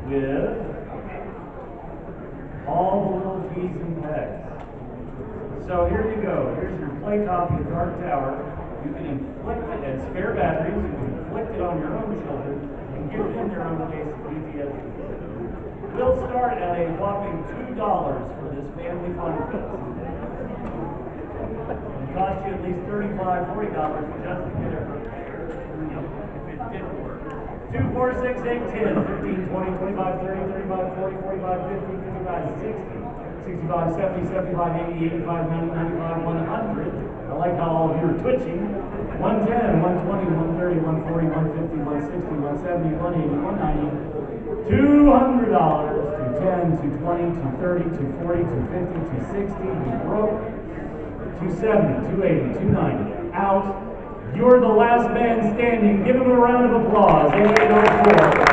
with all the little keys and pegs. So here you go. Here's your play copy of Dark Tower. You can inflict it at spare batteries. You can inflict it on your own children and give them their own case of PTSD. We'll start at a whopping $2 for this family fun fest. It cost you at least $35, $40 just to get it repaired. If it didn't work. 2, 4, 6, 8, 10, 15, 20, 25, 30, 35, 40, 45, 50, 55, 60, 65, 70, 75, 80, 85, 90, 95, 100. I like how all of you are twitching. 110, 120, 130, 140, 150, 160, 170, 180, 190, $200, 210, 220, 230, 240, 250, 260, you broke, 270, 280, 290, out. You're the last man standing. Give him a round of applause. 8804.